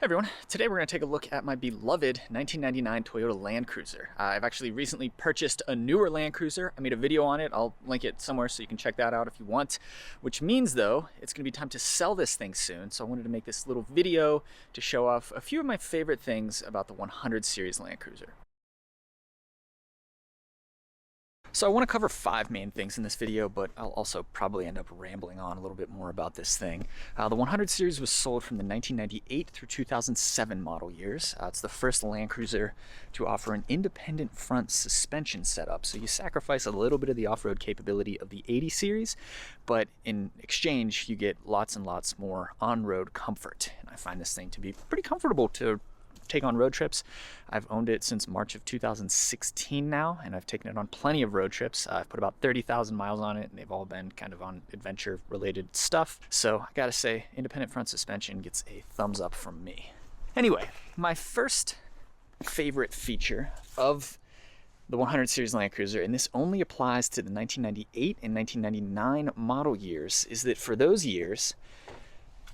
Everyone, today we're going to take a look at my beloved 1999 Toyota Land Cruiser. I've actually recently purchased a newer Land Cruiser. I made a video on it. I'll link it somewhere so you can check that out if you want. Which means though, it's going to be time to sell this thing soon. So I wanted to make this little video to show off a few of my favorite things about the 100 series Land Cruiser. So I want to cover 5 main things in this video, but I'll also probably end up rambling on a little bit more about this thing. The 100 series was sold from the 1998 through 2007 model years. It's the first Land Cruiser to offer an independent front suspension setup. So you sacrifice a little bit of the off-road capability of the 80 series, but in exchange you get lots and lots more on-road comfort. And I find this thing to be pretty comfortable to take on road trips. I've owned it since March of 2016 now, and I've taken it on plenty of road trips. I've put about 30,000 miles on it, and they've all been kind of on adventure related stuff. So I gotta say, independent front suspension gets a thumbs up from me. Anyway, my first favorite feature of the 100 series Land Cruiser, and this only applies to the 1998 and 1999 model years, is that for those years,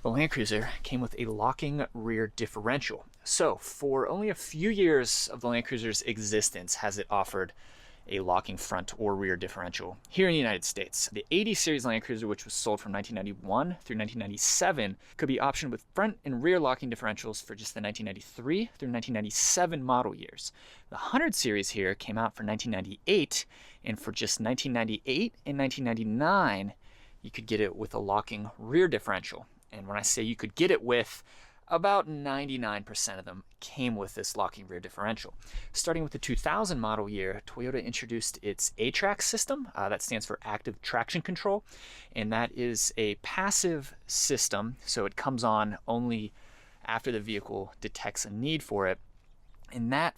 the Land Cruiser came with a locking rear differential. So for only a few years of the Land Cruiser's existence has it offered a locking front or rear differential here in the United States. The 80 series Land Cruiser, which was sold from 1991 through 1997, could be optioned with front and rear locking differentials for just the 1993 through 1997 model years. The 100 series here came out for 1998, and for just 1998 and 1999, you could get it with a locking rear differential. And when I say you could get it with, about 99% of them came with this locking rear differential. Starting with the 2000 model year, Toyota introduced its A-Track system. That stands for Active Traction Control. And that is a passive system, so it comes on only after the vehicle detects a need for it. And that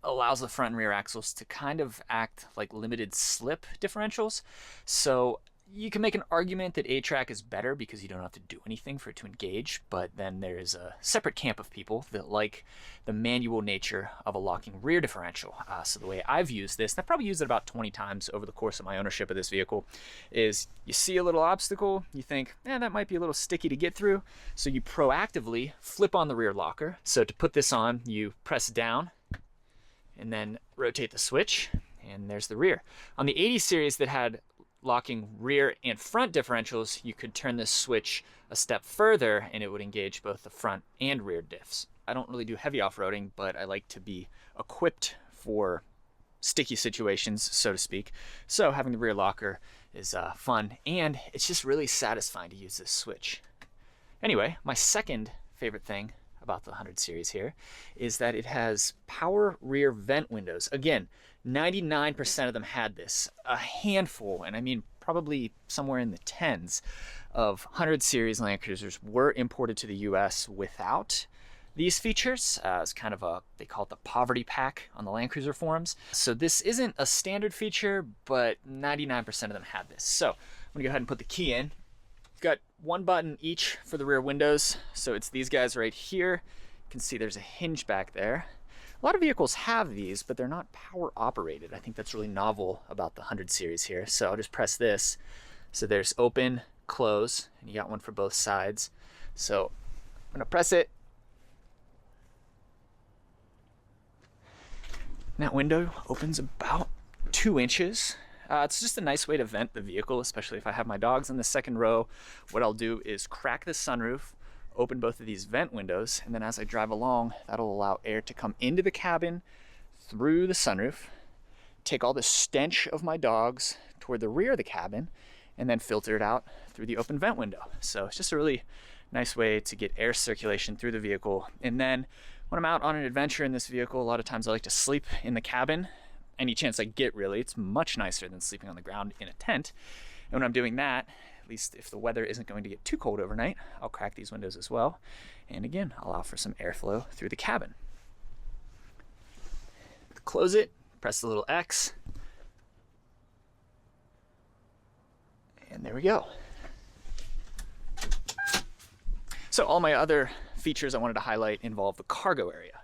allows the front and rear axles to kind of act like limited slip differentials. So you can make an argument that A-Track is better because you don't have to do anything for it to engage, but then there is a separate camp of people that like the manual nature of a locking rear differential. So the way I've used this, and I've probably used it about 20 times over the course of my ownership of this vehicle, is you see a little obstacle, you think, that might be a little sticky to get through, so you proactively flip on the rear locker. So to put this on, you press down and then rotate the switch, and there's the rear. On the 80 series that had locking rear and front differentials, you could turn this switch a step further and it would engage both the front and rear diffs. I don't really do heavy off-roading, but I like to be equipped for sticky situations, so to speak. So having the rear locker is fun, and it's just really satisfying to use this switch. Anyway, my second favorite thing about the 100 series here is that it has power rear vent windows. Again, 99% of them had this. A handful, and I mean probably somewhere in the tens, of 100 series Land Cruisers were imported to the US without these features. It's kind of they call it the poverty pack on the Land Cruiser forums. So this isn't a standard feature, but 99% of them had this. So I'm gonna go ahead and put the key in. Got one button each for the rear windows. So it's these guys right here. You can see there's a hinge back there. A lot of vehicles have these, but they're not power operated. I think that's really novel about the 100 series here. So I'll just press this. So there's open, close, and you got one for both sides. So I'm gonna press it. And that window opens about 2 inches. It's just a nice way to vent the vehicle, especially if I have my dogs in the second row. What I'll do is crack the sunroof, open both of these vent windows, and then as I drive along, that'll allow air to come into the cabin through the sunroof, take all the stench of my dogs toward the rear of the cabin, and then filter it out through the open vent window. So it's just a really nice way to get air circulation through the vehicle. And then when I'm out on an adventure in this vehicle, a lot of times I like to sleep in the cabin. Any chance I get, really. It's much nicer than sleeping on the ground in a tent. And when I'm doing that, at least if the weather isn't going to get too cold overnight, I'll crack these windows as well. And again, allow for some airflow through the cabin. Close it, press the little X, and there we go. So all my other features I wanted to highlight involve the cargo area.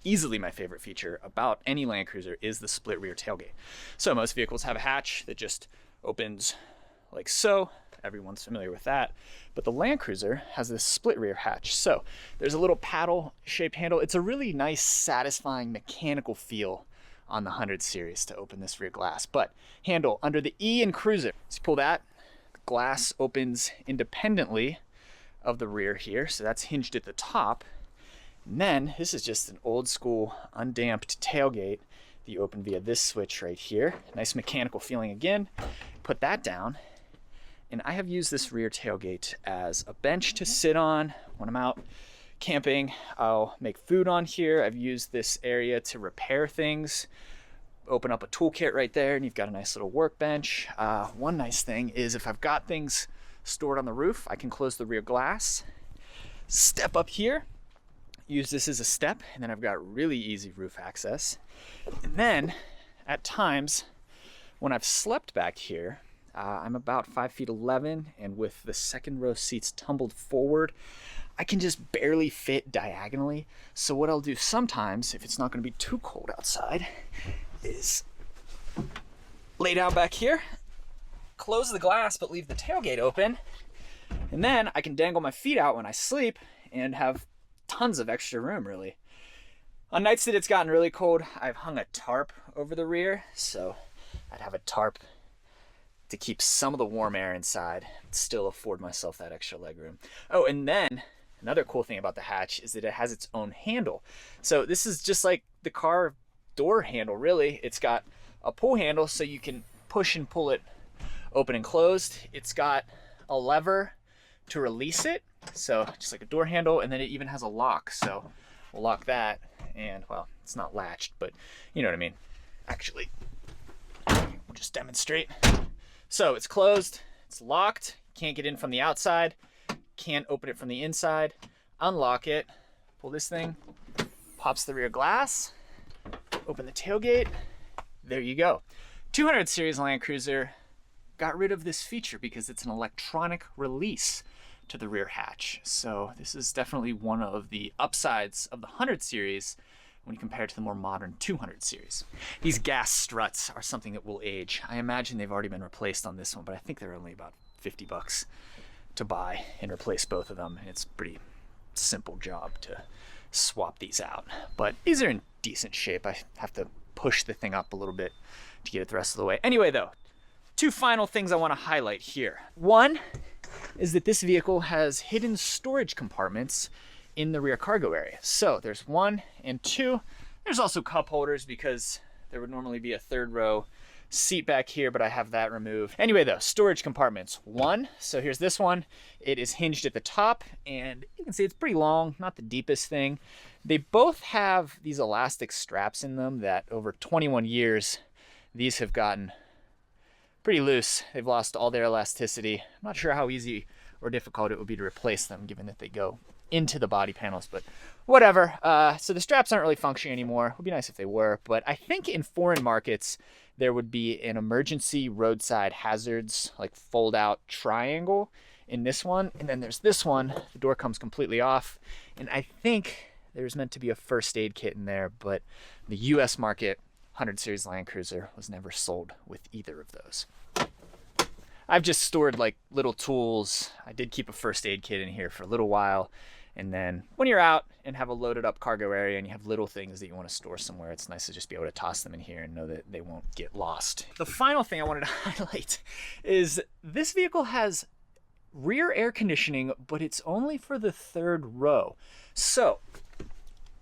Easily my favorite feature about any Land Cruiser is the split rear tailgate. So most vehicles have a hatch that just opens like so, everyone's familiar with that. But the Land Cruiser has this split rear hatch. So there's a little paddle shaped handle. It's a really nice, satisfying mechanical feel on the 100 series to open this rear glass. But handle under the E in Cruiser, so you pull that, the glass opens independently of the rear here. So that's hinged at the top. And then this is just an old school undamped tailgate that you open via this switch right here. Nice mechanical feeling again. Put that down. And I have used this rear tailgate as a bench to sit on when I'm out camping. I'll make food on here. I've used this area to repair things. Open up a toolkit right there and you've got a nice little workbench. One nice thing is if I've got things stored on the roof, I can close the rear glass, step up here, use this as a step, and then I've got really easy roof access. And then at times when I've slept back here, I'm about 5'11", and with the second row seats tumbled forward, I can just barely fit diagonally. So what I'll do sometimes, if it's not going to be too cold outside, is lay down back here, close the glass but leave the tailgate open, and then I can dangle my feet out when I sleep and have tons of extra room, really. On nights that it's gotten really cold, I've hung a tarp over the rear, so I'd have a tarp to keep some of the warm air inside, still afford myself that extra legroom. Oh, and then another cool thing about the hatch is that it has its own handle. So this is just like the car door handle, really. It's got a pull handle so you can push and pull it open and closed. It's got a lever to release it, so just like a door handle, and then it even has a lock. So we'll lock that, and well, it's not latched, but you know what I mean. Actually, we'll just demonstrate. So it's closed, it's locked, can't get in from the outside, can't open it from the inside. Unlock it, pull this thing, pops the rear glass, open the tailgate, there you go. 200 series Land Cruiser got rid of this feature because it's an electronic release to the rear hatch. So this is definitely one of the upsides of the 100 series when you compare it to the more modern 200 series. These gas struts are something that will age. I imagine they've already been replaced on this one, but I think they're only about 50 bucks to buy and replace both of them. And it's a pretty simple job to swap these out. But these are in decent shape. I have to push the thing up a little bit to get it the rest of the way. Anyway though, two final things I want to highlight here. One is that this vehicle has hidden storage compartments in the rear cargo area. So there's one and two. There's also cup holders because there would normally be a third row seat back here, but I have that removed. Anyway though, storage compartments. One, so here's this one. It is hinged at the top and you can see it's pretty long, not the deepest thing. They both have these elastic straps in them that over 21 years, these have gotten pretty loose. They've lost all their elasticity. I'm not sure how easy or difficult it would be to replace them given that they go into the body panels, but whatever. So the straps aren't really functioning anymore. It would be nice if they were, but I think in foreign markets, there would be an emergency roadside hazards, like fold out triangle in this one. And then there's this one, the door comes completely off. And I think there's meant to be a first aid kit in there, but the US market 100 series Land Cruiser was never sold with either of those. I've just stored like little tools. I did keep a first aid kit in here for a little while. And then when you're out and have a loaded up cargo area and you have little things that you want to store somewhere, it's nice to just be able to toss them in here and know that they won't get lost. The final thing I wanted to highlight is this vehicle has rear air conditioning, but it's only for the third row. So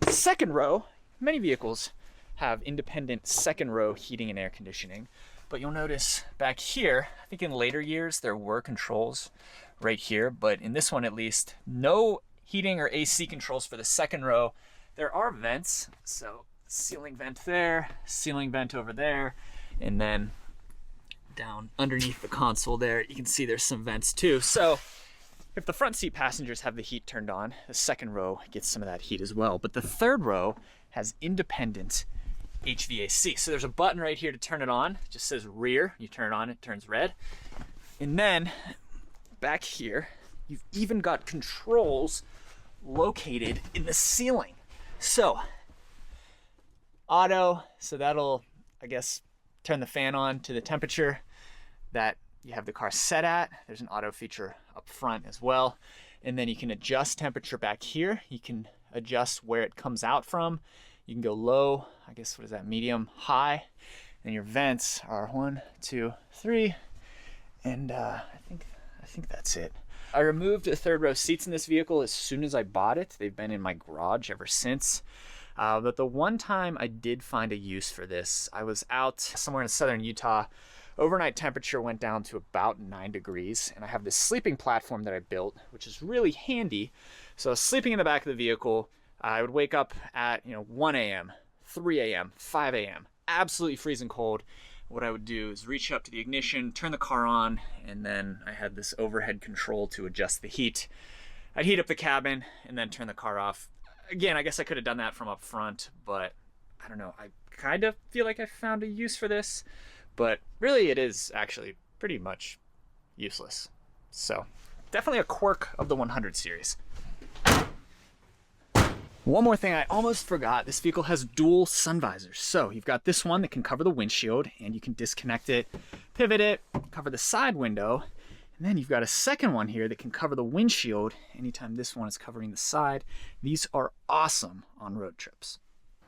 second row, many vehicles have independent second row heating and air conditioning, but you'll notice back here, I think in later years there were controls right here, but in this one at least, no heating or AC controls for the second row. There are vents, so ceiling vent there, ceiling vent over there, and then down underneath the console there, you can see there's some vents too. So if the front seat passengers have the heat turned on, the second row gets some of that heat as well. But the third row has independent HVAC. So there's a button right here to turn it on. It just says rear. You turn it on, it turns red. And then back here, you've even got controls located in the ceiling. So auto, so that'll, I guess, turn the fan on to the temperature that you have the car set at. There's an auto feature up front as well. And then you can adjust temperature back here. You can adjust where it comes out from. You can go low, I guess, what is that, medium, high. And your vents are 1, 2, 3. And I think that's it. I removed the third row seats in this vehicle as soon as I bought it. They've been in my garage ever since. But the one time I did find a use for this, I was out somewhere in southern Utah. Overnight temperature went down to about 9 degrees, and I have this sleeping platform that I built, which is really handy. So I was sleeping in the back of the vehicle. I would wake up at 1 a.m., 3 a.m., 5 a.m., absolutely freezing cold. What I would do is reach up to the ignition, turn the car on, and then I had this overhead control to adjust the heat. I'd heat up the cabin and then turn the car off. Again, I guess I could have done that from up front, but I don't know. I kind of feel like I found a use for this. But really it is actually pretty much useless. So definitely a quirk of the 100 series. One more thing I almost forgot, this vehicle has dual sun visors. So you've got this one that can cover the windshield and you can disconnect it, pivot it, cover the side window. And then you've got a second one here that can cover the windshield anytime this one is covering the side. These are awesome on road trips.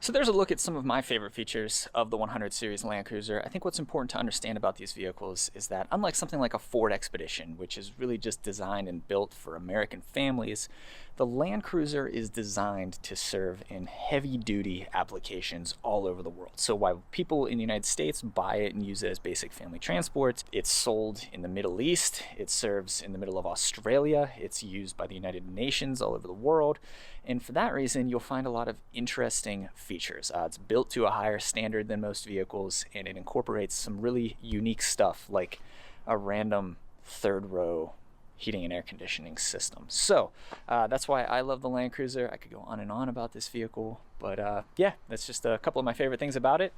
So there's a look at some of my favorite features of the 100 series Land Cruiser. I think what's important to understand about these vehicles is that unlike something like a Ford Expedition, which is really just designed and built for American families, the Land Cruiser is designed to serve in heavy-duty applications all over the world. So while people in the United States buy it and use it as basic family transport, it's sold in the Middle East, it serves in the middle of Australia, it's used by the United Nations all over the world, and for that reason, you'll find a lot of interesting features. It's built to a higher standard than most vehicles, and it incorporates some really unique stuff like a random third row heating and air conditioning system. So that's why I love the Land Cruiser. I could go on and on about this vehicle, but yeah, that's just a couple of my favorite things about it.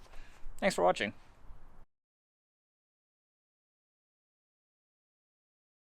Thanks for watching.